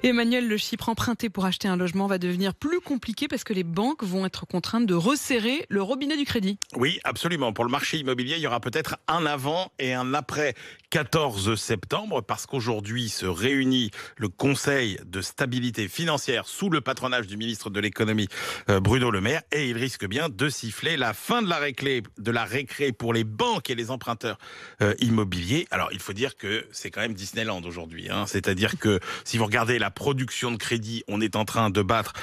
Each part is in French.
Emmanuel, le chiffre emprunté pour acheter un logement va devenir plus compliqué parce que les banques vont être contraintes de resserrer le robinet du crédit. Oui, absolument. Pour le marché immobilier, il y aura peut-être un avant et un après 14 septembre parce qu'aujourd'hui se réunit le Conseil de stabilité financière sous le patronage du ministre de l'économie Bruno Le Maire et il risque bien de siffler la fin de la récré pour les banques et les emprunteurs immobiliers. Alors, il faut dire que c'est quand même Disneyland aujourd'hui. C'est-à-dire que si vous regardez la production de crédit, on est en train de battre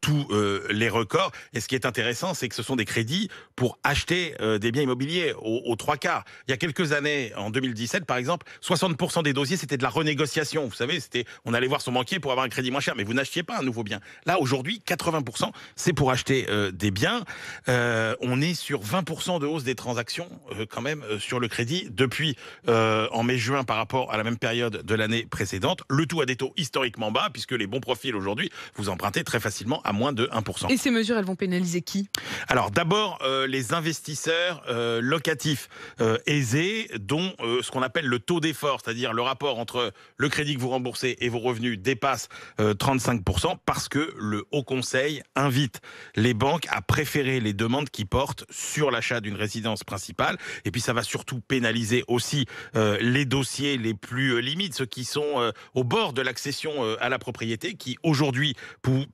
tous les records. Et ce qui est intéressant, c'est que ce sont des crédits pour acheter des biens immobiliers aux trois quarts. Il y a quelques années, en 2017 par exemple, 60% des dossiers c'était de la renégociation. Vous savez, on allait voir son banquier pour avoir un crédit moins cher, mais vous n'achetiez pas un nouveau bien. Là aujourd'hui, 80% c'est pour acheter des biens. On est sur 20% de hausse des transactions quand même sur le crédit depuis en mai-juin par rapport à la même période de l'année précédente. Le tout à des taux historiquement bas puisque les bons profils aujourd'hui, vous empruntez très facilement à moins de 1%. Et ces mesures, elles vont pénaliser qui ? Alors d'abord, les investisseurs locatifs aisés dont ce qu'on appelle le taux d'effort, c'est-à-dire le rapport entre le crédit que vous remboursez et vos revenus dépasse 35% parce que le Haut Conseil invite les banques à préférer les demandes qui portent sur l'achat d'une résidence principale. Et puis ça va surtout pénaliser aussi les dossiers les plus limites, ceux qui sont au bord de l'accession à la propriété, qui aujourd'hui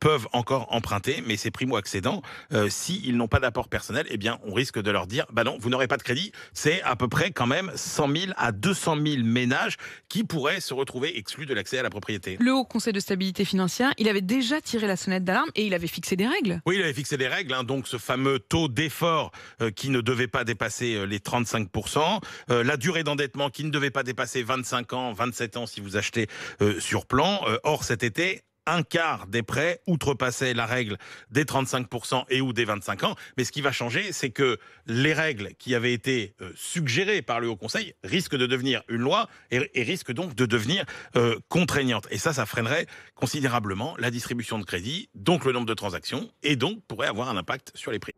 peuvent encore emprunter, mais ces primo-accédants, s'ils n'ont pas d'apport personnel, eh bien on risque de leur dire bah non, vous n'aurez pas de crédit. C'est à peu près quand même 100 000 à 200 000 ménages qui pourraient se retrouver exclus de l'accès à la propriété. Le Haut Conseil de stabilité financière, il avait déjà tiré la sonnette d'alarme et il avait fixé des règles. Oui, il avait fixé des règles, donc ce fameux taux d'effort qui ne devait pas dépasser les 35%, la durée d'endettement qui ne devait pas dépasser 25 ans, 27 ans si vous achetez sur plan. Or cet été, un quart des prêts outrepassaient la règle des 35% et ou des 25 ans. Mais ce qui va changer, c'est que les règles qui avaient été suggérées par le Haut Conseil risquent de devenir une loi et risquent donc de devenir contraignantes. Et ça freinerait considérablement la distribution de crédit, donc le nombre de transactions, et donc pourrait avoir un impact sur les prix.